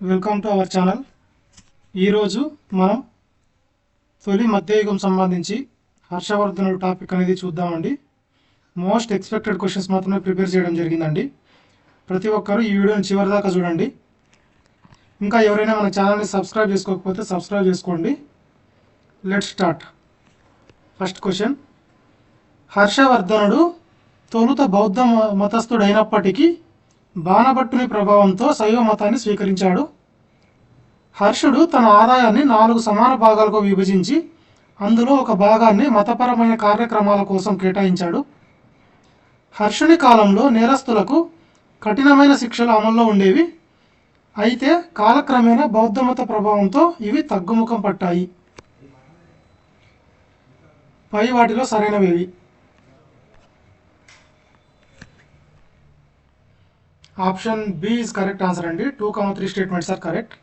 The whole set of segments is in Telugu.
Welcome to our channel. ఈరోజు మనం తొలి మధ్యయుగం సంబంధించి హర్షవర్ధనుడు టాపిక్ అనేది చూద్దామండి. మోస్ట్ ఎక్స్పెక్టెడ్ క్వశ్చన్స్ మాత్రమే ప్రిపేర్ చేయడం జరిగిందండి. ప్రతి ఒక్కరూ ఈ వీడియోని చివరి దాకా చూడండి. ఇంకా ఎవరైనా మన ఛానల్ని సబ్స్క్రైబ్ చేసుకోకపోతే సబ్స్క్రైబ్ చేసుకోండి. Let's start. ఫస్ట్ క్వశ్చన్, హర్షవర్ధనుడు తొలుత బౌద్ధ మతస్థుడైనప్పటికీ బాణభట్టుని ప్రభావంతో శైవ మతాన్ని స్వీకరించాడు. హర్షుడు తన ఆదాయాన్ని 4 సమాన భాగాలకు విభజించి అందులో ఒక భాగాన్ని మతపరమైన కార్యక్రమాల కోసం కేటాయించాడు. హర్షుని కాలంలో నేరస్తులకు కఠినమైన శిక్షలు అమల్లో ఉండేవి. అయితే కాలక్రమేణా బౌద్ధ మత ప్రభావంతో ఇవి తగ్గుముఖం పట్టాయి. పై వాటిలో సరైనవేవి? Option B is correct answer అండి. 2, 3 స్టేట్మెంట్స్ ఆర్ కరెక్ట్.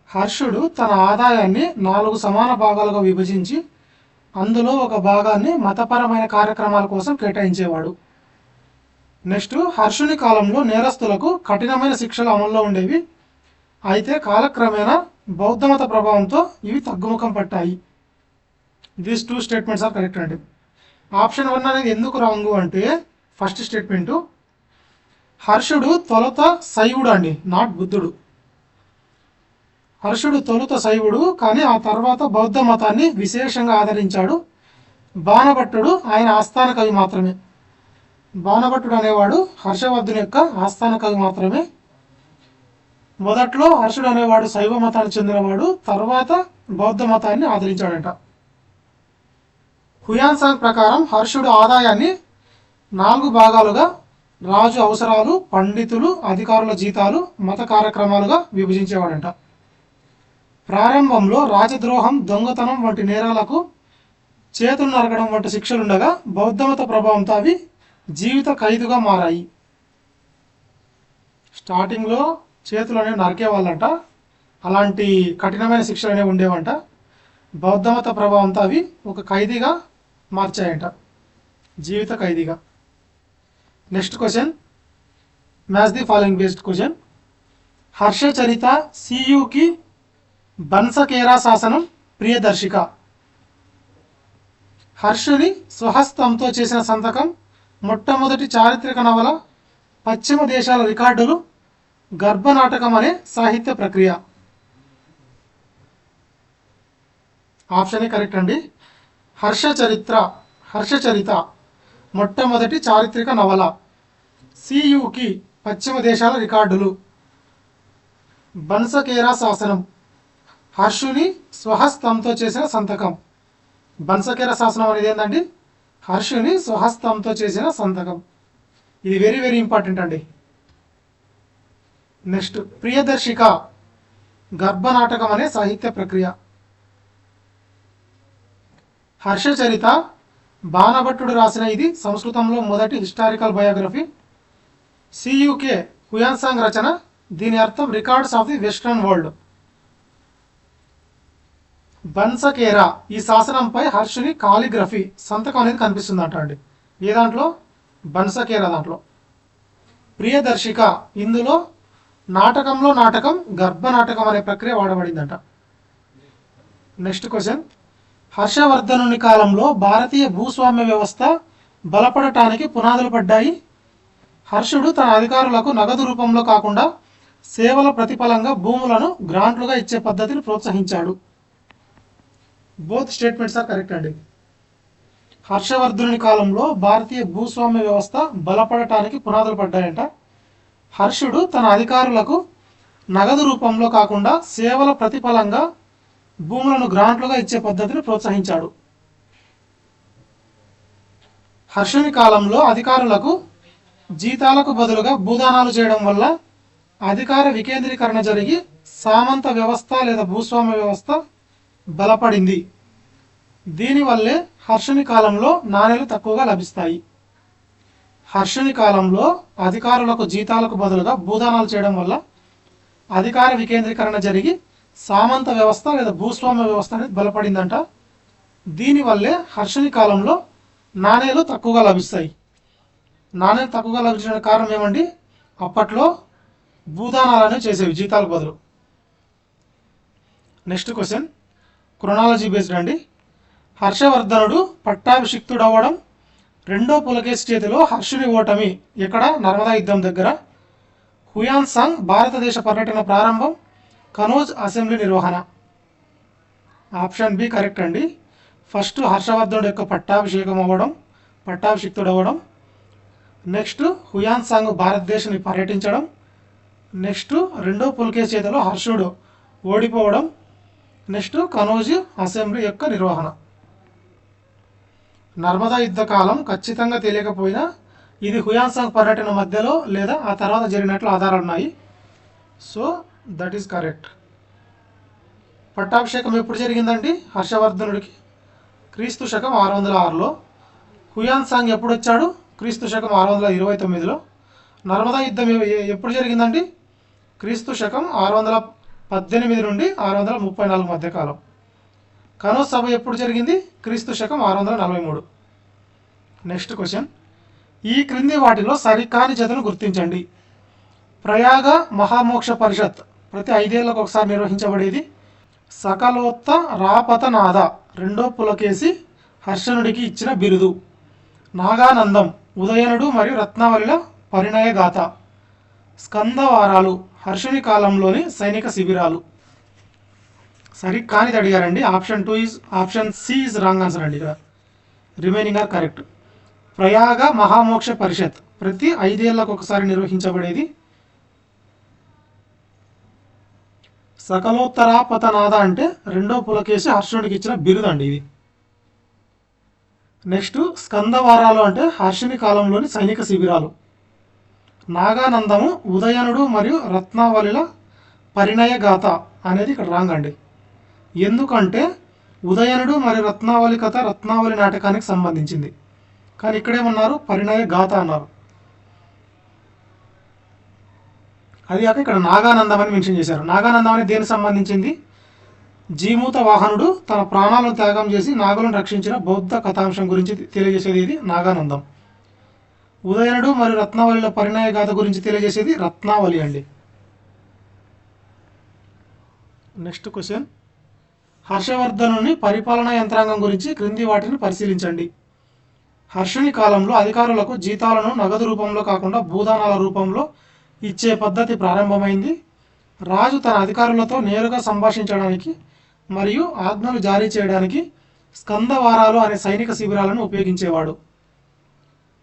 హర్షుడు తన ఆదాయాన్ని 4 సమాన భాగాలుగా విభజించి అందులో ఒక భాగాన్ని మతపరమైన కార్యక్రమాల కోసం కేటాయించేవాడు. నెక్స్ట్, హర్షుని కాలంలో నేరస్తులకు కఠినమైన శిక్షలు అమల్లో ఉండేవి. అయితే కాలక్రమేణా బౌద్ధ మత ప్రభావంతో ఇవి తగ్గుముఖం పట్టాయి. దీస్ 2 స్టేట్మెంట్స్ ఆర్ కరెక్ట్ అండి. ఆప్షన్ 1 అనేది ఎందుకు రాంగు అంటే, ఫస్ట్ స్టేట్మెంటు, హర్షుడు తొలుత శైవుడు అండి, నాట్ బుద్ధుడు. హర్షుడు తొలుత శైవుడు, కానీ ఆ తర్వాత బౌద్ధ మతాన్ని విశేషంగా ఆదరించాడు. బాణభట్టుడు ఆయన ఆస్థాన కవి మాత్రమే. బాణభట్టుడు అనేవాడు హర్షవర్ధుని యొక్క ఆస్థాన కవి మాత్రమే. మొదట్లో హర్షుడు అనేవాడు శైవ మతానికి చెందినవాడు, తర్వాత బౌద్ధ మతాన్ని ఆదరించాడంట. హుయాన్సాంగ్ ప్రకారం హర్షుడు ఆదాయాన్ని 4 భాగాలుగా రాజు అవసరాలు, పండితులు, అధికారుల జీతాలు, మత కార్యక్రమాలుగా విభజించేవాడంట. ప్రారంభంలో రాజద్రోహం, దొంగతనం వంటి నేరాలకు చేతులు నరకడం వంటి శిక్షలుండగా బౌద్ధమత ప్రభావంతో అవి జీవిత ఖైదుగా మారాయి. స్టార్టింగ్లో చేతులు అనేవి నరికేవాళ్ళంట, అలాంటి కఠినమైన శిక్షలు అనేవి ఉండేవంట. బౌద్ధమత ప్రభావంతో అవి ఒక ఖైదీగా మార్చాయంట, జీవిత ఖైదీగా. Next question, match the following based question. Harshacharita సియుకి బన్సకేరా శాసనం ప్రియదర్శిక. హర్షుని స్వహస్తంతో చేసిన సంతకం, మొట్టమొదటి చారిత్రక నవల, పశ్చిమ దేశాల రికార్డులు, గర్భనాటకం అనే సాహిత్య ప్రక్రియ. ఆప్షన్ ఏ కరెక్ట్ అండి. హర్షచరిత మొట్టమొదటి చారిత్రక నవల, సియుకి పశ్చిమ దేశాల రికార్డులు, బన్సకేరా శాసనం హర్షుని స్వహస్తంతో చేసిన సంతకం. బన్సకేరా శాసనం అనేది ఏంటండి? హర్షుని స్వహస్తంతో చేసిన సంతకం. ఇది వెరీ వెరీ ఇంపార్టెంట్ అండి. నెక్స్ట్, ప్రియదర్శిక గర్భనాటకం అనే సాహిత్య ప్రక్రియ. హర్షచరిత బాణభట్టుడు రాసిన ఇది సంస్కృతంలో మొదటి హిస్టారికల్ బయోగ్రఫీ. సియుకే హుయాన్సాంగ్ రచన, దీని అర్థం records of the western world. Banskhera ఈ శాసనంపై హర్షుని కాలిగ్రఫీ సంతకం అనేది కనిపిస్తుందంట అండి. ఏ దాంట్లో? బన్సకేరా దాంట్లో. ప్రియదర్శిక ఇందులో నాటకంలో నాటకం, గర్భనాటకం అనే ప్రక్రియ వాడబడిందంట. నెక్స్ట్ క్వశ్చన్, హర్షవర్ధనుని కాలంలో భారతీయ భూస్వామ్య వ్యవస్థ బలపడటానికి పునాదులు పడ్డాయి. హర్షుడు తన అధికారులకు నగదు రూపంలో కాకుండా సేవల ప్రతిఫలంగా భూములను గ్రాంట్లుగా ఇచ్చే పద్ధతిని ప్రోత్సహించాడు. బోత్ స్టేట్మెంట్స్ ఆర్ కరెక్ట్ అండి. హర్షవర్ధనుని కాలంలో భారతీయ భూస్వామ్య వ్యవస్థ బలపడటానికి పునాదులు పడ్డాయంట. హర్షుడు తన అధికారులకు నగదు రూపంలో కాకుండా సేవల ప్రతిఫలంగా భూములను గ్రాంట్లుగా ఇచ్చే పద్ధతిని ప్రోత్సహించాడు. హర్షుని కాలంలో అధికారులకు జీతాలకు బదులుగా భూదానాలు చేయడం వల్ల అధికార వికేంద్రీకరణ జరిగి సామంత వ్యవస్థ లేదా భూస్వామ్య వ్యవస్థ బలపడింది. దీనివల్లే హర్షుని కాలంలో నాణేలు తక్కువగా లభిస్తాయి. హర్షుని కాలంలో అధికారులకు జీతాలకు బదులుగా భూదానాలు చేయడం వల్ల అధికార వికేంద్రీకరణ జరిగి సామంత వ్యవస్థ లేదా భూస్వామ్య వ్యవస్థ అనేది బలపడిందంట. దీనివల్లే హర్షుని కాలంలో నాణేలు తక్కువగా లభిస్తాయి. నాణేలు తక్కువగా లభించడానికి కారణం ఏమండి? అప్పట్లో భూదానాలు అనేవి చేసేవి జీతాలకు బదులు. నెక్స్ట్ క్వశ్చన్ క్రొనాలజీ బేస్డ్ అండి. హర్షవర్ధనుడు పట్టాభిషిక్తుడవ్వడం, రెండో పులకేశి చేతిలో హర్షుని ఓటమి ఎక్కడ? నర్మదా యుద్ధం దగ్గర. హుయాన్ సాంగ్ భారతదేశ పర్యటన ప్రారంభం, కనోజ్ అసెంబ్లీ నిర్వహణ. ఆప్షన్ బి కరెక్ట్ అండి. ఫస్ట్ హర్షవర్ధనుడు యొక్క పట్టాభిషిక్తుడవ్వడం, నెక్స్ట్ హుయాన్ సాంగ్ భారతదేశాన్ని పర్యటించడం, నెక్స్ట్ రెండో పులకేశి చేతిలో హర్షుడు ఓడిపోవడం, నెక్స్ట్ కనోజ్ అసెంబ్లీ యొక్క నిర్వహణ. నర్మదా యుద్ధ కాలం ఖచ్చితంగా తెలియకపోయినా ఇది హుయాన్ సాంగ్ పర్యటన మధ్యలో లేదా ఆ తర్వాత జరిగినట్లు ఆధారాలు ఉన్నాయి. So that is correct. పట్టాభిషేకం ఎప్పుడు జరిగిందండి హర్షవర్ధనుడికి? క్రీస్తు శకం 606లో. హుయాన్ సాంగ్ ఎప్పుడు వచ్చాడు? క్రీస్తు శకం 629లో. నర్మదా యుద్ధం ఎప్పుడు జరిగిందండి? క్రీస్తు శకం 618 నుండి 634 మధ్యకాలం. కనోజ్ సభ ఎప్పుడు జరిగింది? క్రీస్తు శకం 643. నెక్స్ట్ క్వశ్చన్, ఈ క్రింది వాటిలో సరికాని జతను గుర్తించండి. ప్రయాగ మహామోక్ష పరిషత్ ప్రతి 5 ఏళ్లకు ఒకసారి నిర్వహించబడేది. సకలోత్త రాపతనాథ రెండో పులకేసి హర్షణుడికి ఇచ్చిన బిరుదు. నాగానందం ఉదయనుడు మరియు రత్నావళిల పరిణయ గాథ. స్కందవారాలు హర్షుని కాలంలోని సైనిక శిబిరాలు. సరికానిది అడిగారండి. Option C is wrong answer అండి. ఇక్కడ remaining are correct. Prayaga Mahamoksha Parishad ప్రతి 5 ఏళ్లకు ఒకసారి నిర్వహించబడేది. సకలోత్తరాపతనాథ అంటే రెండో పులకేసి హర్షుడికి ఇచ్చిన బిరుదండి ఇది. నెక్స్ట్ స్కందవారాలు అంటే హర్షుని కాలంలోని సైనిక శిబిరాలు. నాగానందము ఉదయనుడు మరియు రత్నావళిల పరిణయ గాథ అనేది ఇక్కడ రాంగ్ అండి. ఎందుకంటే ఉదయనుడు మరియు రత్నావళి కథ రత్నావళి నాటకానికి సంబంధించింది, కానీ ఇక్కడేమన్నారు? పరిణయ గాథ అన్నారు. అది కాక ఇక్కడ నాగానందం అని మెన్షన్ చేశారు. నాగానందం అనేది దేనికి సంబంధించింది? జీమూత వాహనుడు తన ప్రాణాలను త్యాగం చేసి నాగులను రక్షించిన బౌద్ధ కథాంశం గురించి తెలియజేసేది ఇది నాగానందం. ఉదయనుడు మరియు రత్నావళిల పరిణయ గాథ గురించి తెలియజేసేది రత్నావళి అండి. నెక్స్ట్ క్వశ్చన్, హర్షవర్ధనుని పరిపాలనా యంత్రాంగం గురించి క్రింది వాటిని పరిశీలించండి. హర్షుని కాలంలో అధికారులకు జీతాలను నగదు రూపంలో కాకుండా భూదానాల రూపంలో ఇచ్చే పద్ధతి ప్రారంభమైంది. రాజు తన అధికారులతో నేరుగా సంభాషించడానికి మరియు ఆజ్ఞలు జారీ చేయడానికి స్కందవారాలు అనే సైనిక శిబిరాలను ఉపయోగించేవాడు.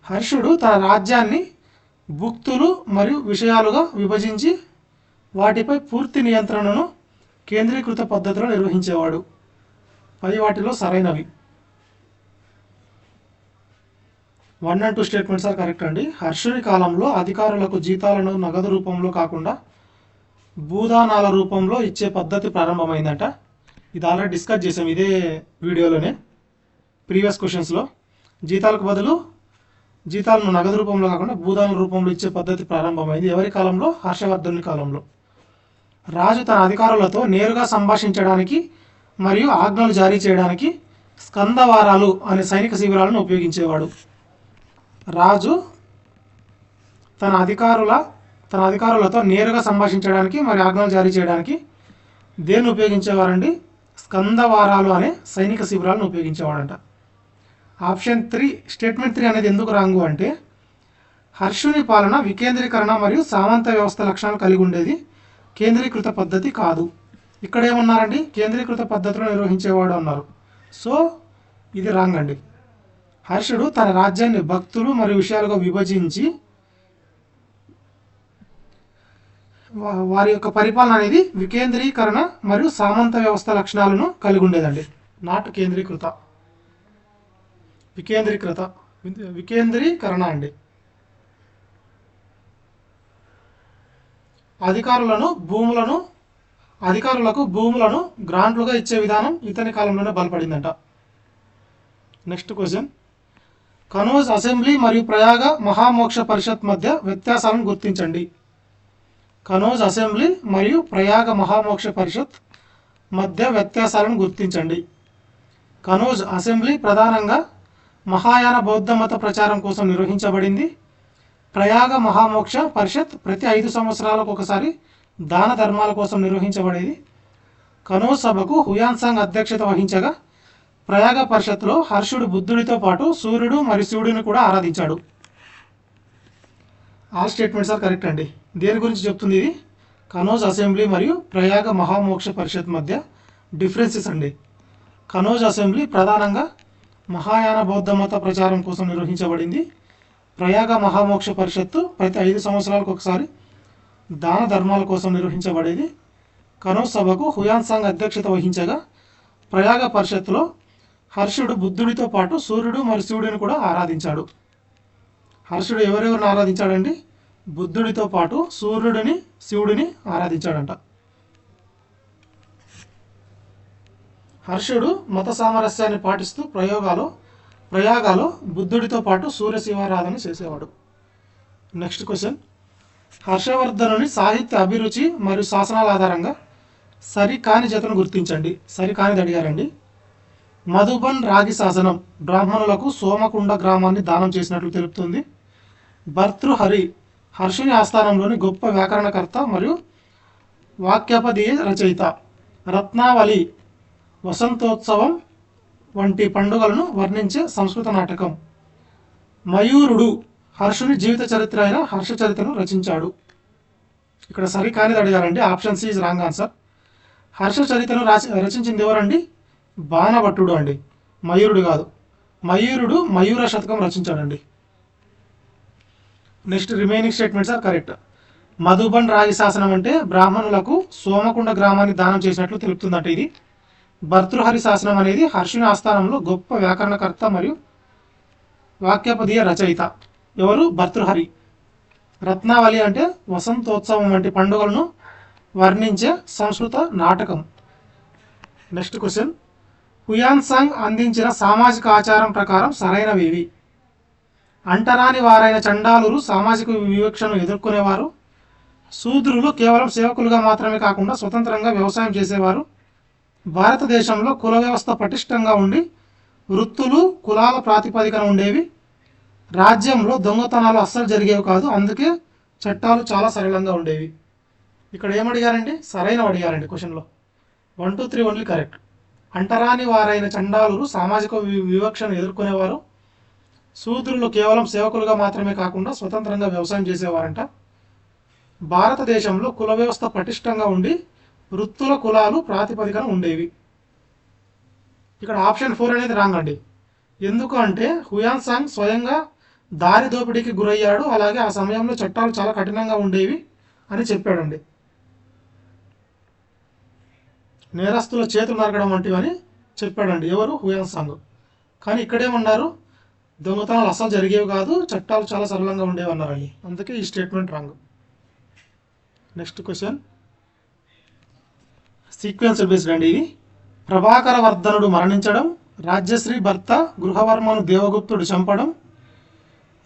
హర్షుడు తన రాజ్యాన్ని భుక్తులు మరియు విషయాలుగా విభజించి వాటిపై పూర్తి నియంత్రణను కేంద్రీకృత పద్ధతిలో నిర్వహించేవాడు. పై వాటిలో సరైనవి. 1 and 2 స్టేట్మెంట్స్ ఆర్ కరెక్ట్ అండి. హర్షుని కాలంలో అధికారులకు జీతాలను నగదు రూపంలో కాకుండా భూదానాల రూపంలో ఇచ్చే పద్ధతి ప్రారంభమైందట. ఇది ఆల్రెడీ డిస్కస్ చేసాం ఇదే వీడియోలోనే ప్రీవియస్ క్వశ్చన్స్లో. జీతాలకు బదులు జీతాలను నగదు రూపంలో కాకుండా భూదానాల రూపంలో ఇచ్చే పద్ధతి ప్రారంభమైంది. ఎవరి కాలంలో? హర్షవర్ధనుని కాలంలో. రాజు తన అధికారులతో నేరుగా సంభాషించడానికి మరియు ఆజ్ఞలు జారీ చేయడానికి స్కందవారాలు అనే సైనిక శిబిరాలను ఉపయోగించేవాడు. రాజు తన అధికారులతో నేరుగా సంభాషించడానికి మరియు ఆజ్ఞలు జారీ చేయడానికి దేన్ని ఉపయోగించేవారండి? స్కందవారాలు అనే సైనిక శిబిరాలను ఉపయోగించేవాడంట. ఆప్షన్ 3 స్టేట్మెంట్ 3 అనేది ఎందుకు రాంగు అంటే హర్షుని పాలన వికేంద్రీకరణ మరియు సామంత వ్యవస్థ లక్షణాలు కలిగి ఉండేది, కేంద్రీకృత పద్ధతి కాదు. ఇక్కడ ఏమన్నారండి? కేంద్రీకృత పద్ధతిలో నిర్వహించేవాడు అన్నారు. సో ఇది రాంగ్ అండి. హర్షుడు తన రాజ్యాన్ని భక్తులు మరియు విషయాలుగా విభజించి వారి యొక్క పరిపాలన అనేది వికేంద్రీకరణ మరియు సామంత వ్యవస్థ లక్షణాలను కలిగి ఉండేదండి. నాట్ కేంద్రీకృత, వికేంద్రీకరణ అండి. అధికారులకు భూములను గ్రాంట్లుగా ఇచ్చే విధానం ఇతని కాలంలోనే బలపడిందంట. నెక్స్ట్ క్వశ్చన్, కనోజ్ అసెంబ్లీ మరియు ప్రయాగ మహామోక్ష పరిషత్ మధ్య వ్యత్యాసాలను గుర్తించండి. కనోజ్ అసెంబ్లీ మరియు ప్రయాగ మహామోక్ష పరిషత్ మధ్య వ్యత్యాసాలను గుర్తించండి. కనోజ్ అసెంబ్లీ ప్రధానంగా మహాయాన బౌద్ధ మత ప్రచారం కోసం నిర్వహించబడింది. ప్రయాగ మహామోక్ష పరిషత్ ప్రతి 5 సంవత్సరాలకు ఒకసారి దాన ధర్మాల కోసం నిర్వహించబడేది. కనౌజ్ సభకు హుయాన్సాంగ్ అధ్యక్షత వహించగా ప్రయాగ పరిషత్లో హర్షుడు బుద్ధుడితో పాటు సూర్యుడు మరియు శివుడిని కూడా ఆరాధించాడు. ఆల్ స్టేట్మెంట్స్ ఆర్ కరెక్ట్ అండి. దేని గురించి చెప్తుంది ఇది? కనౌజ్ అసెంబ్లీ మరియు ప్రయాగ మహామోక్ష పరిషత్ మధ్య డిఫరెన్సెస్ అండి. కనౌజ్ అసెంబ్లీ ప్రధానంగా మహాయాన బౌద్ధ మత ప్రచారం కోసం నిర్వహించబడింది. ప్రయాగ మహామోక్ష పరిషత్తు ప్రతి 5 సంవత్సరాలకు ఒకసారి దాన ధర్మాల కోసం నిర్వహించబడేది. కనౌజ్ సభకు హుయాన్సాంగ్ అధ్యక్షత వహించగా ప్రయాగ పరిషత్తులో హర్షుడు బుద్ధుడితో పాటు సూర్యుడు మరియు శివుడిని కూడా ఆరాధించాడు. హర్షుడు ఎవరెవరిని ఆరాధించాడండి? బుద్ధుడితో పాటు సూర్యుడిని శివుడిని ఆరాధించాడంట. హర్షుడు మత సామరస్యాన్ని పాటిస్తూ ప్రయాగాలో బుద్ధుడితో పాటు సూర్య శివారాధన చేసేవాడు. నెక్స్ట్ క్వశ్చన్, హర్షవర్ధనుని సాహిత్య అభిరుచి మరియు శాసనాల ఆధారంగా సరికాని జతను గుర్తించండి. సరికానిది అడిగారండి. మధుబన్ రాగి శాసనం బ్రాహ్మణులకు సోమకుండ గ్రామాన్ని దానం చేసినట్లు తెలుపుతుంది. భర్తృహరి హర్షుని ఆస్థానంలోని గొప్ప వ్యాకరణకర్త మరియు వాక్యపదీయ రచయిత. రత్నావళి వసంతోత్సవం వంటి పండుగలను వర్ణించే సంస్కృత నాటకం. మయూరుడు హర్షుని జీవిత చరిత్ర అయిన హర్ష చరిత్రను రచించాడు. ఇక్కడ సరికానిది అడిగారండి. Option C is wrong answer. Harsha చరిత్రను రచించింది ఎవరండి? బాణభట్టుడు అండి, మయూరుడు కాదు. మయూరుడు మయూర శతకం రచించాడండి. Next remaining statements are correct. Madhuban రాగి శాసనం అంటే బ్రాహ్మణులకు సోమకుండ గ్రామాన్ని దానం చేసినట్లు తెలుపుతుందట ఇది. భర్తృహరి శాసనం అనేది హర్షుని ఆస్థానంలో గొప్ప వ్యాకరణకర్త మరియు వాక్యపదీయ రచయిత. ఎవరు? భర్తృహరి. రత్నావళి అంటే వసంతోత్సవం వంటి పండుగలను వర్ణించే సంస్కృత నాటకం. నెక్స్ట్ క్వశ్చన్, హుయాన్సాంగ్ అందించిన సామాజిక ఆచారం ప్రకారం సరైనవేవి? అంటరాని వారైన చండాలురు సామాజిక వివక్షను ఎదుర్కొనేవారు. శూద్రులు కేవలం సేవకులుగా మాత్రమే కాకుండా స్వతంత్రంగా వ్యవసాయం చేసేవారు. భారతదేశంలో కుల వ్యవస్థ పటిష్టంగా ఉండి వృత్తులు కులాల ప్రాతిపదికన ఉండేవి. రాజ్యంలో దొంగతనాలు అస్సలు జరిగేవి కాదు, అందుకే చట్టాలు చాలా సరళంగా ఉండేవి. ఇక్కడ ఏమడిగారండి? సరైనవి అడిగారండి క్వశ్చన్లో. 1, 2, 3 ఓన్లీ కరెక్ట్. అంటరాని వారైన చండాలురు సామాజిక వివక్షను ఎదుర్కొనేవారు. శూద్రులు కేవలం సేవకులుగా మాత్రమే కాకుండా స్వతంత్రంగా వ్యవసాయం చేసేవారంట. భారతదేశంలో కుల వ్యవస్థ పటిష్టంగా ఉండి వృత్తుల కులాలు ప్రాతిపదికన ఉండేవి. ఇక్కడ ఆప్షన్ 4 అనేది రాంగ్ అండి. ఎందుకు అంటే హుయాన్సాంగ్ స్వయంగా దారి దోపిడీకి గురయ్యాడు, అలాగే ఆ సమయంలో చట్టాలు చాలా కఠినంగా ఉండేవి అని చెప్పాడండి. నేరస్తుల చేతులు నరకడం వంటివని చెప్పాడండి. ఎవరు? హుయాన్సాంగ్. కానీ ఇక్కడేమన్నారు? దొంగతనాలు అస్సలు జరిగేవి కాదు, చట్టాలు చాలా సరళంగా ఉండేవి అన్నారండి. అందుకే ఈ statement wrong. Next question sequence based అండి ఇది. ప్రభాకర వర్ధనుడు మరణించడం, రాజ్యశ్రీ భర్త గృహవర్మను దేవగుప్తుడు చంపడం,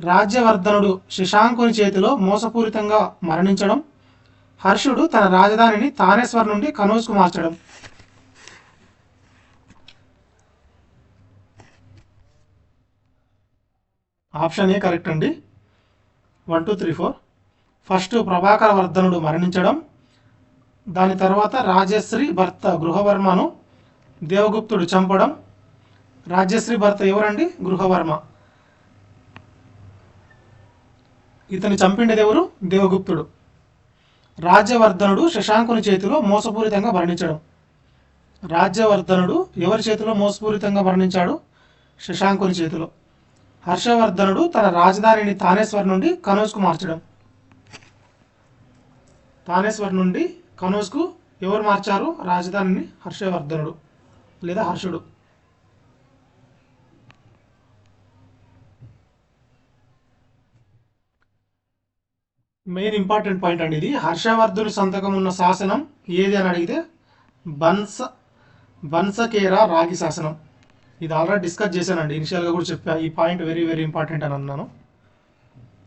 రాజ్యవర్ధనుడు శశాంకుని చేతిలో మోసపూరితంగా మరణించడం, హర్షుడు తన రాజధానిని తానేశ్వర్ నుండి కనౌజ్కు మార్చడం. ఆప్షన్ ఏ కరెక్ట్ అండి. 1, 2, 3, 4. ఫస్ట్ ప్రభాకర వర్ధనుడు మరణించడం, దాని తర్వాత రాజశ్రీ భర్త గృహవర్మను దేవగుప్తుడు చంపడం. రాజశ్రీ భర్త ఎవరండి? గృహవర్మ. ఇతని చంపిండేది ఎవరు? దేవగుప్తుడు. రాజ్యవర్ధనుడు శశాంకుని చేతిలో మోసపూరితంగా మరణించడం. రాజ్యవర్ధనుడు ఎవరి చేతిలో మోసపూరితంగా మరణించాడు? శశాంకుని చేతిలో. హర్షవర్ధనుడు తన రాజధానిని తానేశ్వర్ నుండి కనౌజ్కు మార్చడం. తానేశ్వర్ నుండి కనౌజ్కు ఎవరు మార్చారు రాజధానిని? హర్షవర్ధనుడు లేదా హర్షుడు. మెయిన్ ఇంపార్టెంట్ పాయింట్ అండి ఇది. హర్షవర్ధుని సంతకం ఉన్న శాసనం ఏది అని అడిగితే బన్సకేరా రాగి శాసనం. ఇది ఆల్రెడీ డిస్కస్ చేశానండి, ఇనిషియల్గా కూడా చెప్పా. ఈ పాయింట్ వెరీ వెరీ ఇంపార్టెంట్ అని అన్నాను.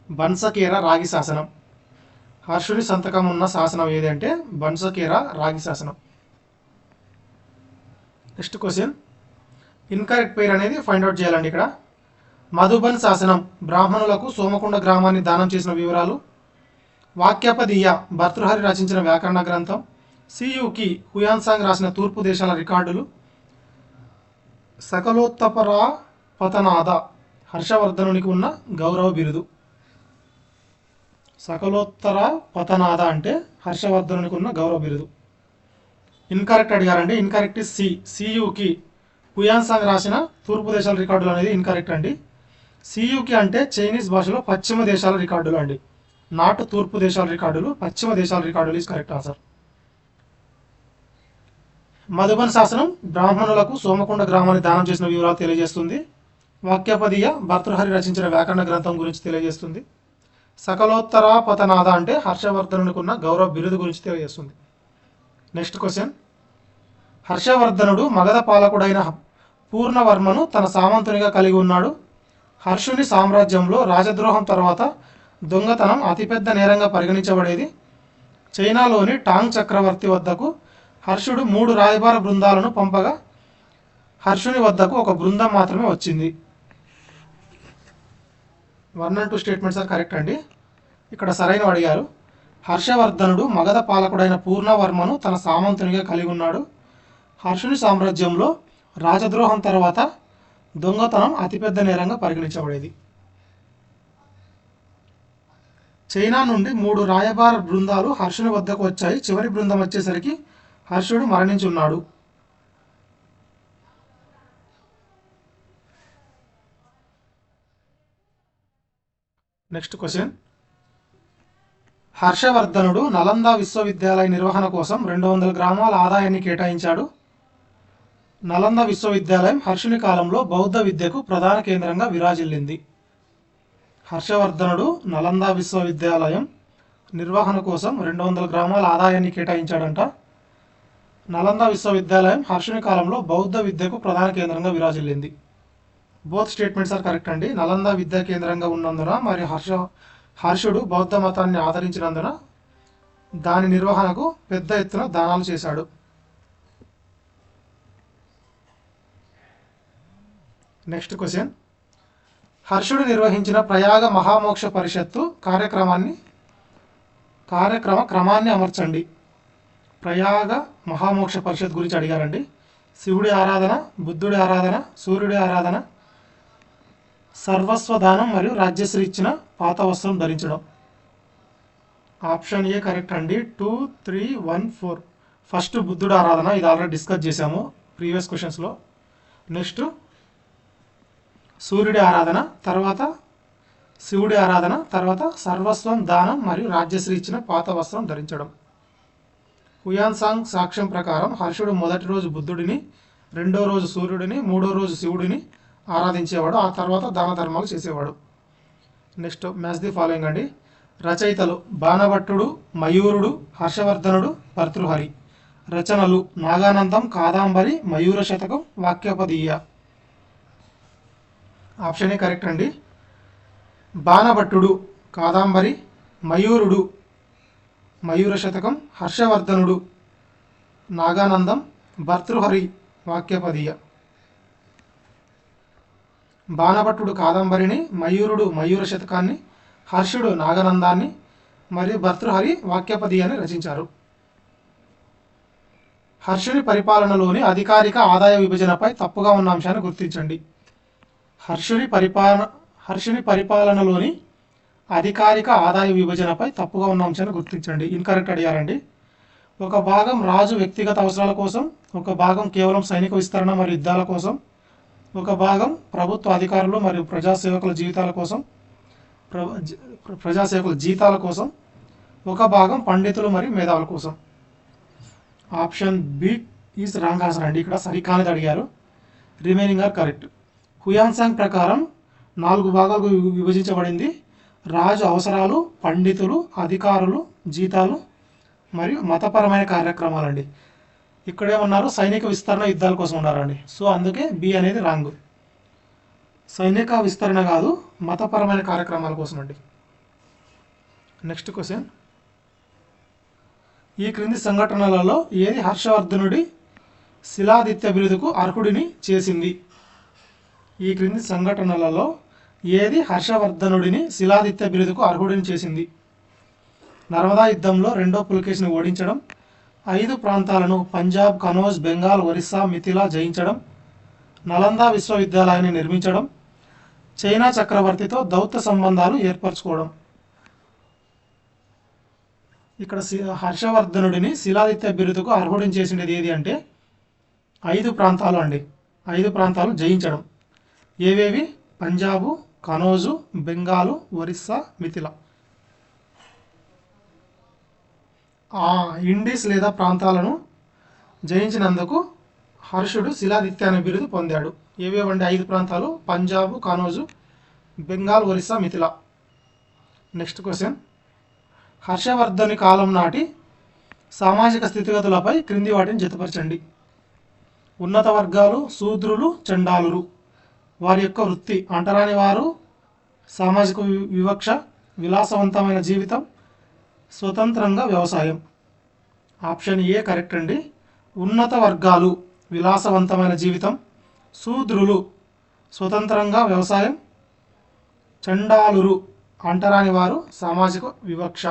బన్సకేరా రాగి శాసనం. హర్షుని సంతకం ఉన్న శాసనం ఏదంటే బన్సకేరా రాగి శాసనం. నెక్స్ట్ క్వశ్చన్, ఇన్కరెక్ట్ పేరు అనేది ఫైండ్ అవుట్ చేయాలండి. ఇక్కడ మధుబన్ శాసనం బ్రాహ్మణులకు సోమకుండ గ్రామాన్ని దానం చేసిన వివరాలు. వాక్యపదీయ భర్తృహరి రచించిన వ్యాకరణ గ్రంథం. సియుకి హుయాన్సాంగ్ రాసిన తూర్పు దేశాల రికార్డులు. సకలోత్తపరా పతనాద హర్షవర్ధనునికి ఉన్న గౌరవ బిరుదు. సకలోత్తర పతనాద అంటే హర్షవర్ధనునికి ఉన్న గౌరవ బిరుదు. ఇన్కరెక్ట్ అడిగారండి. Incorrect is C. సియుకి హుయాన్సాంగ్ రాసిన తూర్పు దేశాల రికార్డులు అనేది ఇన్కరెక్ట్ అండి. సియుకి అంటే చైనీస్ భాషలో పశ్చిమ దేశాల రికార్డులు అండి, నాటు తూర్పు దేశాల రికార్డులు, పశ్చిమ దేశాల రికార్డులు ఈజ్ కరెక్ట్ ఆన్సర్. మధుబన్ శాసనం బ్రాహ్మణులకు సోమకొండ గ్రామాన్ని దానం చేసిన వివరాలు తెలియజేస్తుంది. వాక్యపదీయ భర్తృహరి రచించిన వ్యాకరణ గ్రంథం గురించి తెలియజేస్తుంది. సకలోత్తర పతనాద అంటే హర్షవర్ధనునికి ఉన్న గౌరవ బిరుదు గురించి తెలియజేస్తుంది. Next question. హర్షవర్ధనుడు మగధ పాలకుడైన పూర్ణవర్మను తన సామంతునిగా కలిగి ఉన్నాడు. హర్షుని సామ్రాజ్యంలో రాజద్రోహం తర్వాత దొంగతనం అతిపెద్ద నేరంగా పరిగణించబడేది. చైనాలోని టాంగ్ చక్రవర్తి వద్దకు హర్షుడు 3 రాయబార బృందాలను పంపగా హర్షుని వద్దకు ఒక బృందం మాత్రమే వచ్చింది. 1 and 2 స్టేట్మెంట్స్ ఆర్ కరెక్ట్ అండి. ఇక్కడ సరైన అడిగారు. హర్షవర్ధనుడు మగధ పాలకుడైన పూర్ణవర్మను తన సామంతునిగా కలిగి ఉన్నాడు. హర్షుని సామ్రాజ్యంలో రాజద్రోహం తర్వాత దొంగతనం అతిపెద్ద నేరంగా పరిగణించబడేది. చైనా నుండి 3 రాయబార బృందాలు హర్షుని వద్దకు వచ్చాయి. చివరి బృందం వచ్చేసరికి హర్షుడు మరణించి ఉన్నాడు. Next question. హర్షవర్ధనుడు నలంద విశ్వవిద్యాలయ నిర్వహణ కోసం 200 గ్రామాల ఆదాయాన్ని కేటాయించాడు. నలంద విశ్వవిద్యాలయం హర్షుని కాలంలో బౌద్ధ విద్యకు ప్రధాన కేంద్రంగా విరాజిల్లింది. హర్షవర్ధనుడు నలంద విశ్వవిద్యాలయం నిర్వహణ కోసం 200 గ్రామాల ఆదాయాన్ని కేటాయించాడంట. నలంద విశ్వవిద్యాలయం హర్షుని కాలంలో బౌద్ధ విద్యకు ప్రధాన కేంద్రంగా విరాజిల్లింది. బోత్ స్టేట్మెంట్స్ ఆర్ కరెక్ట్ అండి. నలంద విద్యా కేంద్రంగా ఉన్నందున మరియు హర్షుడు బౌద్ధ మతాన్ని ఆదరించినందున దాని నిర్వహణకు పెద్ద ఎత్తున దానాలు చేశాడు. Next question. హర్షుడు నిర్వహించిన ప్రయాగ మహామోక్ష పరిషత్తు క్రమాన్ని అమర్చండి. ప్రయాగ మహామోక్ష పరిషత్ గురించి అడిగారండి. శివుడి ఆరాధన, బుద్ధుడి ఆరాధన, సూర్యుడి ఆరాధన, సర్వస్వదానం మరియు రాజ్యశ్రీ ఇచ్చిన పాత వస్త్రం ధరించడం. ఆప్షన్ ఏ కరెక్ట్ అండి. 2, 3, 1, 4. ఫస్ట్ బుద్ధుడి ఆరాధన, ఇది ఆల్రెడీ డిస్కస్ చేశాము ప్రీవియస్ క్వశ్చన్స్లో. నెక్స్ట్ సూర్యుడి ఆరాధన, తర్వాత శివుడి ఆరాధన, తర్వాత సర్వస్వం దానం మరియు రాజ్యశ్రీ ఇచ్చిన పాత వస్త్రం ధరించడం. హుయాన్సాంగ్ సాక్ష్యం ప్రకారం హర్షుడు మొదటి రోజు బుద్ధుడిని, 2వ రోజు సూర్యుడిని, 3వ రోజు శివుడిని ఆరాధించేవాడు. ఆ తర్వాత దాన ధర్మాలు చేసేవాడు. నెక్స్ట్ మ్యాచ్ ది ఫాలోయింగ్ అండి. రచయితలు బాణభట్టుడు, మయూరుడు, హర్షవర్ధనుడు, భర్తృహరి. రచనలు నాగానందం, కాదాంబరి, మయూర శతకం, వాక్యోపదీయ. ఆప్షన్ ఏ కరెక్ట్ అండి. బాణభట్టుడు కాదాంబరి, మయూరుడు మయూర శతకం, హర్షవర్ధనుడు నాగానందం, భర్తృహరి వాక్యపదీయ. బాణభట్టుడు కాదంబరిని, మయూరుడు మయూర శతకాన్ని, హర్షుడు నాగనందాన్ని మరియు భర్తృహరి వాక్యపదీయాన్ని రచించారు. హర్షుని పరిపాలనలోని అధికారిక ఆదాయ విభజనపై తప్పుగా ఉన్న అంశాన్ని గుర్తించండి. హర్షుని పరిపాలనలోని అధికారిక ఆదాయ విభజనపై తప్పుగా ఉన్న అంశాన్ని గుర్తించండి. ఇన్కరెక్ట్ అడిగారండి. ఒక భాగం రాజు వ్యక్తిగత అవసరాల కోసం, ఒక భాగం కేవలం సైనిక విస్తరణ మరియు యుద్ధాల కోసం, ఒక భాగం ప్రభుత్వ అధికారులు మరియు ప్రజాసేవకుల జీతాల కోసం, ఒక భాగం పండితులు మరియు మేధావుల కోసం. Option B is wrong answer అండి. ఇక్కడ సరికానిది అడిగారు. Remaining are correct. హుయాన్సాంగ్ ప్రకారం 4 భాగాలకు విభజించబడింది. రాజు అవసరాలు, పండితులు, అధికారులు, జీతాలు మరియు మతపరమైన కార్యక్రమాలండి. ఇక్కడేమన్నారు, సైనిక విస్తరణ యుద్ధాల కోసం ఉన్నారండి. సో అందుకే బి అనేది రాంగ్. సైనిక విస్తరణ కాదు, మతపరమైన కార్యక్రమాల కోసం అండి. Next question. ఈ క్రింది సంఘటనలలో ఏది హర్షవర్ధనుడి శిలాదిత్య బిరుదుకు అర్హుడిని చేసింది? ఈ క్రింది సంఘటనలలో ఏది హర్షవర్ధనుడిని శిలాదిత్య బిరుదుకు అర్హుడిని చేసింది? నర్మదా యుద్ధంలో 2వ పులకేశిని ఓడించడం, 5 ప్రాంతాలను పంజాబ్, కనౌజ్, బెంగాల్, ఒరిస్సా, మిథిలా జయించడం, నలంద విశ్వవిద్యాలయాన్ని నిర్మించడం, చైనా చక్రవర్తితో దౌత్య సంబంధాలు ఏర్పరచుకోవడం. ఇక్కడ హర్షవర్ధనుడిని శిలాదిత్య బిరుదుకు అర్హుడిని చేసినది ఏది అంటే 5 ప్రాంతాలు అండి. 5 ప్రాంతాలు జయించడం. ఏవేవి? పంజాబు, కనౌజు, బెంగాలు, ఒరిస్సా, మిథిలా. ఆ ఇండీస్ లేదా ప్రాంతాలను జయించినందుకు హర్షుడు శిలాదిత్య అనే బిరుదు పొందాడు. ఏవేవండి 5 ప్రాంతాలు? పంజాబు, కనౌజు, బెంగాల్, ఒరిస్సా, మిథిలా. Next question. హర్షవర్ధని కాలం నాటి సామాజిక స్థితిగతులపై క్రింది వాటిని జతపరచండి. ఉన్నత వర్గాలు, శూద్రులు, చండాలురు. వారి యొక్క వృత్తి: అంటరాని వారు, సామాజిక వివక్ష, విలాసవంతమైన జీవితం, స్వతంత్రంగా వ్యవసాయం. ఆప్షన్ ఏ కరెక్ట్ అండి. ఉన్నత వర్గాలు విలాసవంతమైన జీవితం, శూద్రులు స్వతంత్రంగా వ్యవసాయం, చండాలురు అంటరాని వారు, సామాజిక వివక్ష.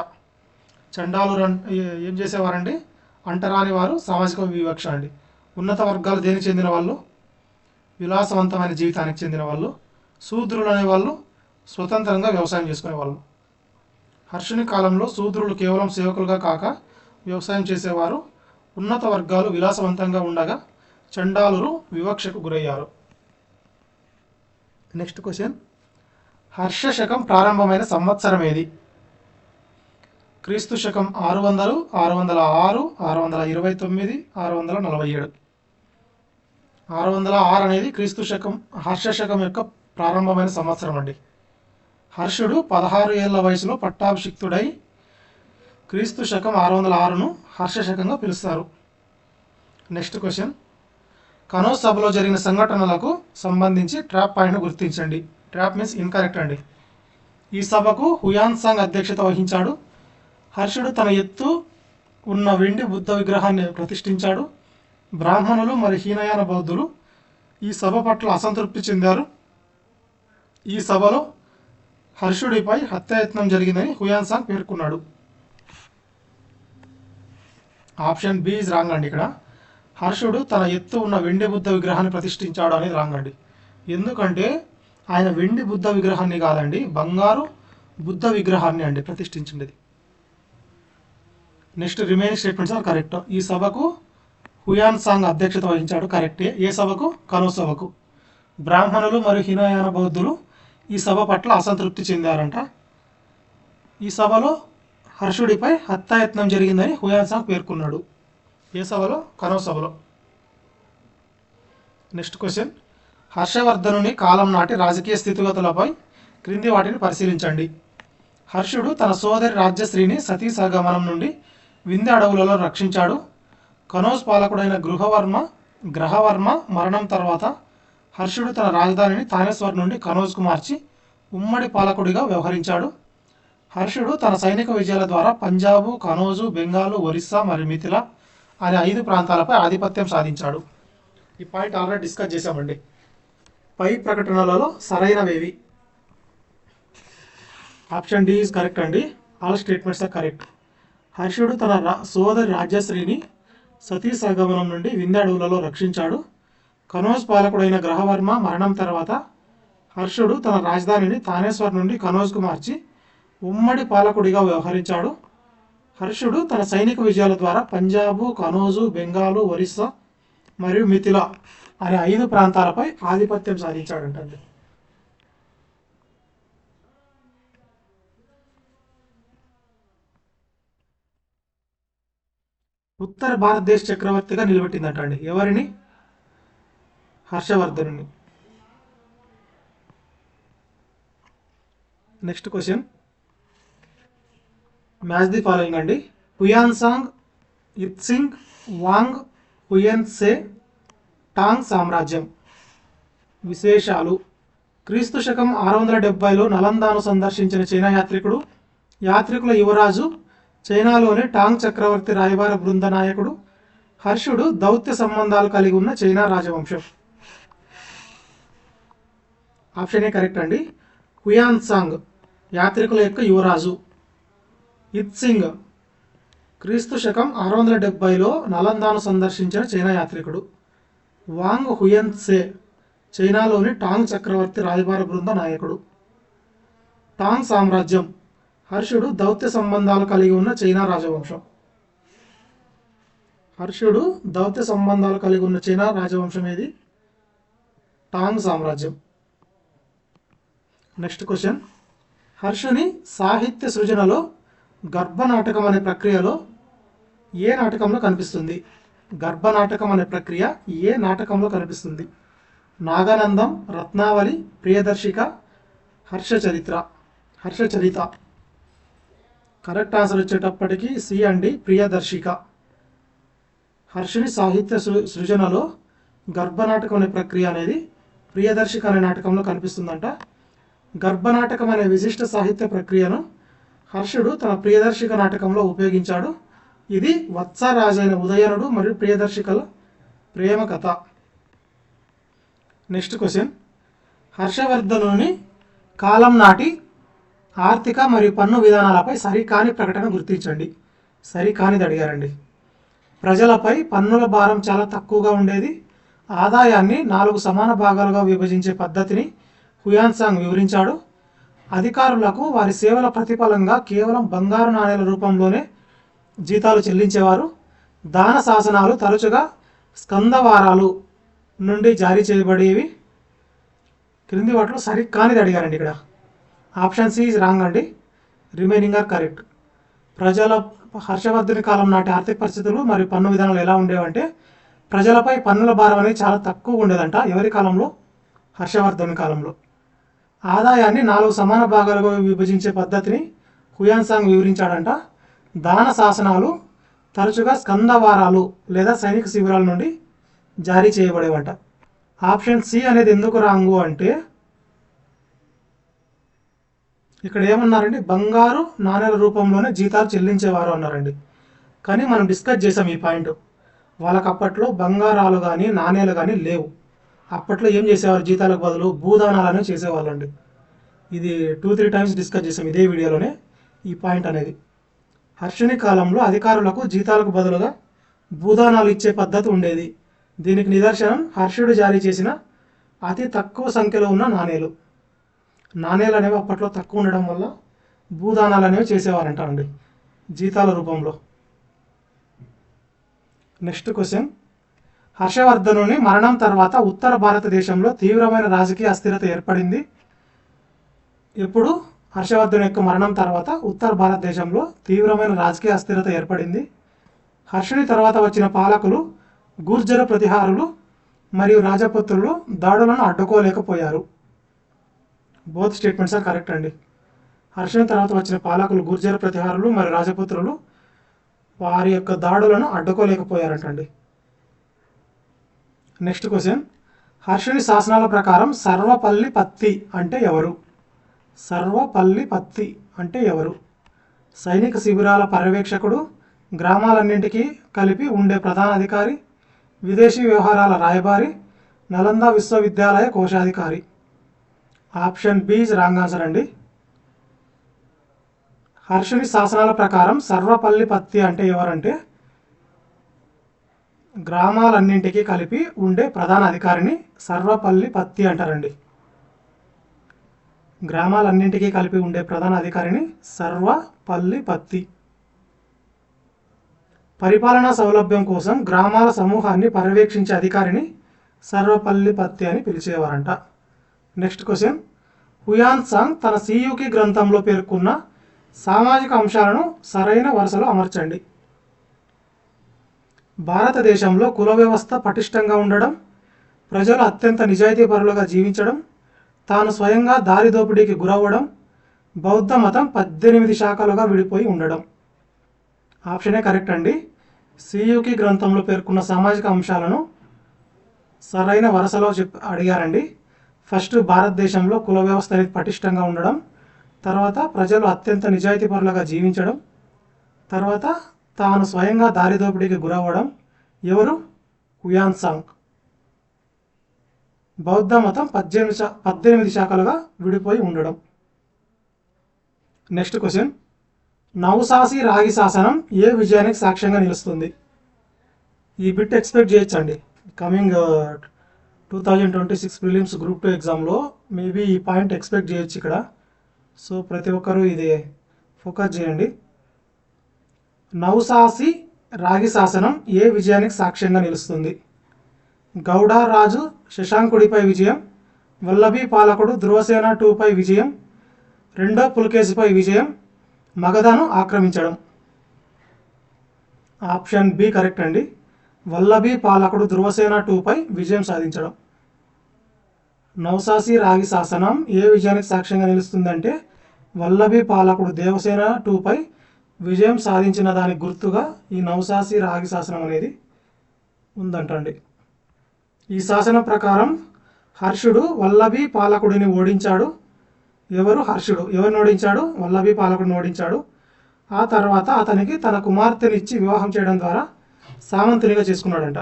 చండాలురు ఏం చేసేవారండి? అంటరాని వారు, సామాజిక వివక్ష అండి. ఉన్నత వర్గాలు దేనికి చెందిన వాళ్ళు? విలాసవంతమైన జీవితానికి చెందిన వాళ్ళు. శూద్రులు అనేవాళ్ళు స్వతంత్రంగా వ్యవసాయం చేసుకునే వాళ్ళు. హర్షుని కాలంలో శూద్రులు కేవలం సేవకులుగా కాక వ్యవసాయం చేసేవారు. ఉన్నత వర్గాలు విలాసవంతంగా ఉండగా చండాలురు వివక్షకు గురయ్యారు. Next question. హర్ష శకం ప్రారంభమైన సంవత్సరం ఏది? క్రీస్తు శకం 600, 606, 629, 647. 606 అనేది క్రీస్తు శకం, హర్ష శకం యొక్క ప్రారంభమైన సంవత్సరం అండి. హర్షుడు 16 ఏళ్ల వయసులో పట్టాభిషిక్తుడై క్రీస్తు శకం 606ను హర్ష శకంగా పిలుస్తారు. Next question. కనౌజ్ సభలో జరిగిన సంఘటనలకు సంబంధించి ట్రాప్ పాయింట్ను గుర్తించండి. ట్రాప్ మీన్స్ ఇన్కరెక్ట్ అండి. ఈ సభకు హుయాన్ సాంగ్ అధ్యక్షత వహించాడు. హర్షుడు తన ఎత్తు ఉన్న వెండి బుద్ధ విగ్రహాన్ని ప్రతిష్ఠించాడు. బ్రాహ్మణులు మరియు హీనయాన బౌద్ధులు ఈ సభ పట్ల అసంతృప్తి చెందారు. ఈ సభలో హర్షుడిపై హత్యాయత్నం జరిగిందని హుయాన్ సాంగ్ పేర్కొన్నాడు. ఆప్షన్ బి ఇస్ రాంగ్ అండి. ఇక్కడ హర్షుడు తన ఎత్తు ఉన్న వెండి బుద్ధ విగ్రహాన్ని ప్రతిష్ఠించాడు అనేది రాంగ్ అండి. ఎందుకంటే ఆయన వెండి బుద్ధ విగ్రహాన్ని కాదండి, బంగారు బుద్ధ విగ్రహాన్ని అండి ప్రతిష్ఠించింది. Next remaining statements are correct. ఈ సభకు హుయాన్ సాంగ్ అధ్యక్షత వహించాడు, కరెక్టే. ఏ సభకు? కనౌజ్ సభకు. బ్రాహ్మణులు మరియు హీనయాన బౌద్ధులు ఈ సభ పట్ల అసంతృప్తి చెందారంట. ఈ సభలో హర్షుడిపై హత్యాయత్నం జరిగిందని హుయాన్ సాంగ్ పేర్కొన్నాడు. ఏ సభలో? కనౌజ్ సభలో. Next question. హర్షవర్ధనుని కాలం నాటి రాజకీయ స్థితిగతులపై క్రింది వాటిని పరిశీలించండి. హర్షుడు తన సోదరి రాజ్యశ్రీని సతీ సహగమనం నుండి వింధ్య అడవులలో రక్షించాడు. కనౌజ్ పాలకుడైన గ్రహవర్మ మరణం తర్వాత హర్షుడు తన రాజధానిని తానేశ్వర్ నుండి కనౌజ్కు మార్చి ఉమ్మడి పాలకుడిగా వ్యవహరించాడు. హర్షుడు తన సైనిక విజయాల ద్వారా పంజాబు, కనౌజు, బెంగాలు, ఒరిస్సా మరియు మిథిలా అనే 5 ప్రాంతాలపై ఆధిపత్యం సాధించాడు. ఈ పాయింట్ ఆల్రెడీ డిస్కస్ చేశామండి. పై ప్రకటనలలో సరైనవేవి? ఆప్షన్ డి ఈజ్ కరెక్ట్ అండి. All statements are correct. హర్షుడు తన సోదరి రాజ్యశ్రీని సతీ సహగమనం నుండి వింధ్య అడవులలో రక్షించాడు. కనౌజ్ పాలకుడైన గ్రహవర్మ మరణం తర్వాత హర్షుడు తన రాజధానిని తానేశ్వర్ నుండి కనౌజ్కు మార్చి ఉమ్మడి పాలకుడిగా వ్యవహరించాడు. హర్షుడు తన సైనిక విజయాల ద్వారా పంజాబు, కనౌజు, బెంగాలు, ఒరిస్సా మరియు మిథిలా అనే 5 ప్రాంతాలపై ఆధిపత్యం సాధించాడంటండి. ఉత్తర భారతదేశ చక్రవర్తిగా నిలబెట్టిందటండి. ఎవరిని? హర్షవర్ధనుని. Next question. Match the following అండి. Hiuen Tsang, Itsing, Wang, Hiuen Tse, Tang సామ్రాజ్యం. విశేషాలు. క్రీస్తు శకం 670లో నలందాను సందర్శించిన చైనా యాత్రికుల యువరాజు, చైనాలోని టాంగ్ చక్రవర్తి రాయబార బృంద నాయకుడు. హర్షుడు దౌత్య సంబంధాలు కలిగి ఉన్న చైనా రాజవంశం. ఆప్షన్ ఏ కరెక్ట్ అండి. హుయాన్ సాంగ్ యాత్రికుల యొక్క యువరాజు. ఇత్సింగ్ క్రీస్తు శకం 670లో నలందాను సందర్శించిన చైనా యాత్రికుడు. వాంగ్ హుయన్సే చైనాలోని టాంగ్ చక్రవర్తి రాయబార బృంద నాయకుడు. టాంగ్ సామ్రాజ్యం. హర్షుడు దౌత్య సంబంధాలు కలిగి ఉన్న చైనా రాజవంశం. ఏది? టాంగ్ సామ్రాజ్యం. Next question. హర్షుని సాహిత్య సృజనలో గర్భనాటకం అనే ప్రక్రియలో ఏ నాటకంలో కనిపిస్తుంది? గర్భనాటకం అనే ప్రక్రియ ఏ నాటకంలో కనిపిస్తుంది? నాగానందం, రత్నావళి, ప్రియదర్శిక, హర్షచరిత. కరెక్ట్ ఆన్సర్ వచ్చేటప్పటికి సి అండి, ప్రియదర్శిక. హర్షుని సాహిత్య సృజనలో గర్భనాటకం అనే ప్రక్రియ అనేది ప్రియదర్శిక అనే నాటకంలో కనిపిస్తుందంట. గర్భనాటకం అనే విశిష్ట సాహిత్య ప్రక్రియను హర్షుడు తన ప్రియదర్శిక నాటకంలో ఉపయోగించాడు. ఇది వత్సరాజైన ఉదయనుడు మరియు ప్రియదర్శికల ప్రేమ కథ. Next question. హర్షవర్ధనుని కాలం నాటి ఆర్థిక మరియు పన్ను విధానాలపై సరికాని ప్రకటన గుర్తించండి. సరికానిది అడిగారండి. ప్రజలపై పన్నుల భారం చాలా తక్కువగా ఉండేది. ఆదాయాన్ని 4 సమాన భాగాలుగా విభజించే పద్ధతిని హుయాన్సాంగ్ వివరించాడు. అధికారులకు వారి సేవల ప్రతిఫలంగా కేవలం బంగారు నాణేల రూపంలోనే జీతాలు చెల్లించేవారు. దాన శాసనాలు తరచుగా స్కందవారాలు నుండి జారీ చేయబడేవి. క్రింది వాటిలో సరికానిది అడిగారండి ఇక్కడ. ఆప్షన్ సి ఇస్ రాంగ్ అండి. Remaining are correct. హర్షవర్ధుని కాలం నాటి ఆర్థిక పరిస్థితులు మరియు పన్ను విధానాలు ఎలా ఉండేవంటే ప్రజలపై పన్నుల భారం అనేది చాలా తక్కువ ఉండేదంట. ఎవరి కాలంలో? హర్షవర్ధుని కాలంలో. ఆదాయాన్ని 4 సమాన భాగాలుగా విభజించే పద్ధతిని హుయాన్సాంగ్ వివరించాడంట. దాన శాసనాలు తరచుగా స్కందవారాలు లేదా సైనిక శిబిరాల నుండి జారీ చేయబడేవంట. ఆప్షన్ సి అనేది ఎందుకు రాంగు అంటే ఇక్కడ ఏమన్నారండి? బంగారు నాణేల రూపంలోనే జీతాలు చెల్లించేవారు అన్నారండి. కానీ మనం డిస్కస్ చేసాం ఈ పాయింట్. వాళ్ళకి అప్పట్లో బంగారాలు కానీ నాణేలు కానీ లేవు. అప్పట్లో ఏం చేసేవారు? జీతాలకు బదులు భూదానాలనే చేసేవాళ్ళండి. ఇది 2-3 టైమ్స్ డిస్కస్ చేసాం ఇదే వీడియోలోనే ఈ పాయింట్ అనేది. హర్షుని కాలంలో అధికారులకు జీతాలకు బదులుగా భూదానాలు ఇచ్చే పద్ధతి ఉండేది. దీనికి నిదర్శనం హర్షుడు జారీ చేసిన అతి తక్కువ సంఖ్యలో ఉన్న నాణేలు. నాణేలు అనేవి అప్పట్లో తక్కువ ఉండడం వల్ల భూదానాలు అనేవి చేసేవారంట అండి జీతాల రూపంలో. Next question. హర్షవర్ధనుని మరణం తర్వాత ఉత్తర భారతదేశంలో తీవ్రమైన రాజకీయ అస్థిరత ఏర్పడింది. ఎప్పుడు? హర్షవర్ధను యొక్క మరణం తర్వాత ఉత్తర భారతదేశంలో తీవ్రమైన రాజకీయ అస్థిరత ఏర్పడింది. హర్షుని తర్వాత వచ్చిన పాలకులు గుర్జర ప్రతిహారులు మరియు రాజపుత్రులు దాడులను అడ్డుకోలేకపోయారు. బోత్ స్టేట్మెంట్స్ ఆర్ కరెక్ట్ అండి. హర్షుని తర్వాత వచ్చిన పాలకులు గుర్జర ప్రతిహారులు మరియు రాజపుత్రులు వారి యొక్క దాడులను అడ్డుకోలేకపోయారంటండి. Next question. హర్షుని శాసనాల ప్రకారం సర్వపల్లి పత్తి అంటే ఎవరు? సర్వపల్లి పత్తి అంటే ఎవరు? సైనిక శిబిరాల పర్యవేక్షకుడు, గ్రామాలన్నింటికీ కలిపి ఉండే ప్రధాన అధికారి, విదేశీ వ్యవహారాల రాయబారి, నలంద విశ్వవిద్యాలయ కోశాధికారి. Option B is wrong answer అండి. హర్షుని శాసనాల ప్రకారం సర్వపల్లి పత్తి అంటే ఎవరంటే గ్రామాలన్నింటికీ కలిపి ఉండే ప్రధాన అధికారిని సర్వపల్లి పత్తి అంటారండి. గ్రామాలన్నింటికీ కలిపి ఉండే ప్రధాన అధికారిని సర్వపల్లి పత్తి. పరిపాలనా సౌలభ్యం కోసం గ్రామాల సమూహాన్ని పర్యవేక్షించే అధికారిని సర్వపల్లి పత్తి అని పిలిచేవారంట. Next question. హుయాన్సాంగ్ తన సియుకి గ్రంథంలో పేర్కొన్న సామాజిక అంశాలను సరైన వరుసలో అమర్చండి. భారతదేశంలో కుల వ్యవస్థ పటిష్టంగా ఉండడం, ప్రజలు అత్యంత నిజాయితీపరులుగా జీవించడం, తాను స్వయంగా దారి దోపిడీకి గురవ్వడం, బౌద్ధ మతం 18 శాఖలుగా విడిపోయి ఉండడం. ఆప్షనే కరెక్ట్ అండి. సియుకి గ్రంథంలో పేర్కొన్న సామాజిక అంశాలను సరైన వరుసలో అడిగారండి. ఫస్ట్ భారతదేశంలో కుల వ్యవస్థ అనేది పటిష్టంగా ఉండడం, తర్వాత ప్రజలు అత్యంత నిజాయితీపరులుగా జీవించడం, తర్వాత తాను స్వయంగా దారి దోపిడీకి గురవ్వడం. ఎవరు? హుయాన్సాంగ్. బౌద్ధ మతం 18 శాఖలుగా విడిపోయి ఉండడం. Next question. నవసాసి రాగి శాసనం ఏ విజయానికి సాక్ష్యంగా నిలుస్తుంది? ఈ బిట్ ఎక్స్పెక్ట్ చేయొచ్చండి. కమింగ్ 2026 ప్రిలిమ్స్ గ్రూప్ 2 ఎగ్జామ్లో మేబీ ఈ పాయింట్ ఎక్స్పెక్ట్ చేయొచ్చు ఇక్కడ. సో ప్రతి ఒక్కరూ ఇది ఫోకస్ చేయండి. నవసాసి రాగి శాసనం ఏ విజయానికి సాక్ష్యంగా నిలుస్తుంది? గౌడ రాజు శశాంకుడిపై విజయం, వల్లభి పాలకుడు ధ్రువసేన 2పై విజయం, రెండో పులకేశిపై విజయం, మగధను ఆక్రమించడం. ఆప్షన్ బి కరెక్ట్ అండి. వల్లభి పాలకుడు ధ్రువసేన 2పై విజయం సాధించడం. నవసాసి రాగి శాసనం ఏ విజయానికి సాక్ష్యంగా నిలుస్తుందంటే వల్లభి పాలకుడు దేవసేన 2పై విజయం సాధించిన దానికి గుర్తుగా ఈ నవసాసి రాగి శాసనం అనేది ఉందంటండి. ఈ శాసనం ప్రకారం హర్షుడు వల్లభి పాలకుడిని ఓడించాడు. ఎవరు? హర్షుడు. ఎవరిని ఓడించాడు? వల్లభి పాలకుడిని ఓడించాడు. ఆ తర్వాత అతనికి తన కుమార్తెని ఇచ్చి వివాహం చేయడం ద్వారా సామంతునిగా చేసుకున్నాడంట.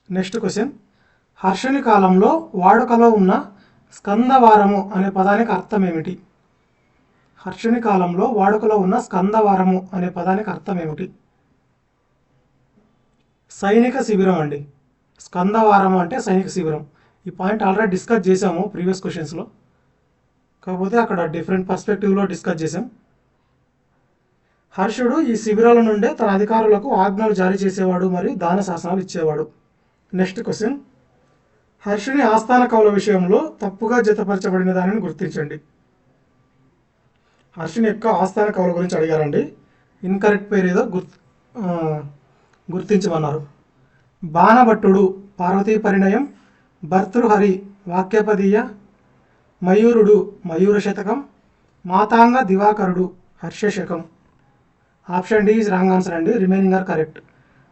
నెక్స్ట్ క్వశ్చన్, హర్షుని కాలంలో వాడుకలో ఉన్న స్కందవారము అనే పదానికి అర్థం ఏమిటి? హర్షుని కాలంలో వాడుకలో ఉన్న స్కందవారము అనే పదానికి అర్థం ఏమిటి? సైనిక శిబిరం అండి. స్కందవారం అంటే సైనిక శిబిరం. ఈ పాయింట్ ఆల్రెడీ డిస్కస్ చేసాము ప్రీవియస్ క్వశ్చన్స్లో, కాకపోతే అక్కడ డిఫరెంట్ పర్స్పెక్టివ్లో డిస్కస్ చేసాం. హర్షుడు ఈ శిబిరాల నుండే తన అధికారులకు ఆజ్ఞలు జారీ చేసేవాడు మరియు దాన శాసనాలు ఇచ్చేవాడు. నెక్స్ట్ క్వశ్చన్, హర్షుని ఆస్థాన కవుల విషయంలో తప్పుగా జతపరచబడిన దానిని గుర్తించండి. హర్షుని యొక్క ఆస్థాన కవుల గురించి అడిగారండి. ఇన్కరెక్ట్ పేరు ఏదో గుర్తించమన్నారు. బాణభట్టుడు పార్వతీ పరిణయం, భర్తృహరి వాక్యపదీయ, మయూరుడు మయూర శతకం, మాతాంగ దివాకరుడు హర్షశకం. Option D is wrong answer అండి. Remaining are correct.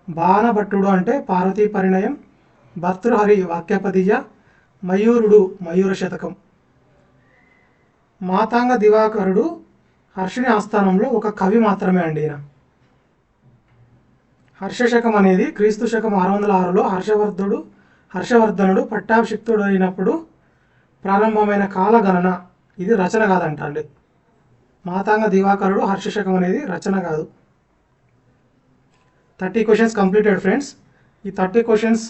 బాణభట్టుడు అంటే పార్వతీ పరిణయం, భర్తృహరి వాక్యపదీయ, మయూరుడు మయూర శతకం. మాతాంగ దివాకరుడు హర్షుని ఆస్థానంలో ఒక కవి మాత్రమే అండి. ఈయన హర్షశకం అనేది క్రీస్తు శకం 606లో హర్షవర్ధనుడు పట్టాభిషిక్తుడు అయినప్పుడు ప్రారంభమైన కాలగణన. ఇది రచన కాదంట అండి. మాతాంగ దివాకరుడు హర్షశకం అనేది రచన కాదు. 30 క్వశ్చన్స్ కంప్లీటెడ్ ఫ్రెండ్స్. ఈ 30 క్వశ్చన్స్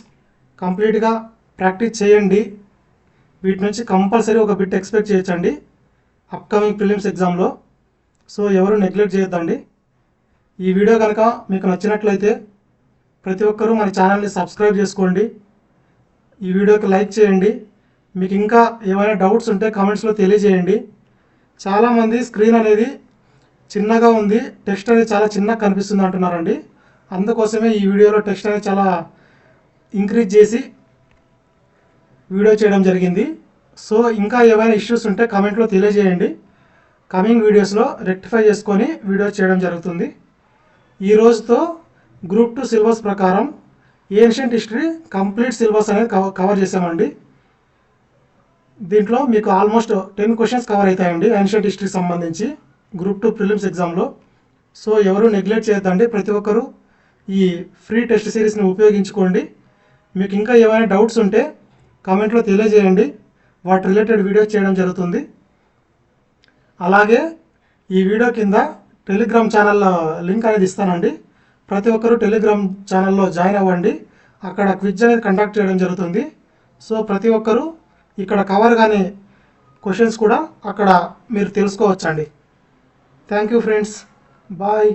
కంప్లీట్గా ప్రాక్టీస్ చేయండి. వీటి నుంచి కంపల్సరీ ఒక బిట్ ఎక్స్పెక్ట్ చేయొచ్చండి అప్కమింగ్ ప్రిలిమ్స్ ఎగ్జామ్లో. సో ఎవరు నెగ్లెక్ట్ చేయొద్దండి. ఈ వీడియో కనుక మీకు నచ్చినట్లయితే ప్రతి ఒక్కరూ మన ఛానల్ని సబ్స్క్రైబ్ చేసుకోండి. ఈ వీడియోకి లైక్ చేయండి. మీకు ఇంకా ఏమైనా డౌట్స్ ఉంటే కామెంట్స్లో తెలియజేయండి. చాలామంది స్క్రీన్ అనేది చిన్నగా ఉంది, టెక్స్ట్ అనేది చాలా చిన్నగా కనిపిస్తుంది అంటున్నారండి. అందుకోసమే ఈ వీడియోలో టెక్స్ట్ అనేది చాలా ఇంక్రీజ్ చేసి వీడియో చేయడం జరిగింది. సో ఇంకా ఏమైనా ఇష్యూస్ ఉంటే కామెంట్లో తెలియజేయండి. కమింగ్ వీడియోస్లో రెక్టిఫై చేసుకొని వీడియో చేయడం జరుగుతుంది. ఈ రోజుతో గ్రూప్ 2 సిలబస్ ప్రకారం ఏన్షియంట్ హిస్టరీ కంప్లీట్ సిలబస్ అనేది కవర్ చేసామండి. దీంట్లో మీకు ఆల్మోస్ట్ 10 క్వశ్చన్స్ కవర్ అవుతాయండి ఏన్షియంట్ హిస్టరీకి సంబంధించి గ్రూప్ 2 ప్రిలిమ్స్ ఎగ్జామ్లో. సో ఎవరు నెగ్లెక్ట్ చేయొద్దండి. ప్రతి ఒక్కరూ ఈ ఫ్రీ టెస్ట్ సిరీస్ని ఉపయోగించుకోండి. మీకు ఇంకా ఏమైనా డౌట్స్ ఉంటే కామెంట్లో తెలియజేయండి. వాటి రిలేటెడ్ వీడియో చేయడం జరుగుతుంది. అలాగే ఈ వీడియో కింద టెలిగ్రామ్ ఛానల్ లింక్ అనేది ఇస్తానండి. ప్రతి ఒక్కరూ టెలిగ్రామ్ ఛానల్లో జాయిన్ అవ్వండి. అక్కడ క్విజ్ అనేది కండక్ట్ చేయడం జరుగుతుంది. సో ప్రతి ఒక్కరూ ఇక్కడ కవర్ కానీ క్వశ్చన్స్ కూడా అక్కడ మీరు తెలుసుకోవచ్చండి. Thank you friends. బాయ్.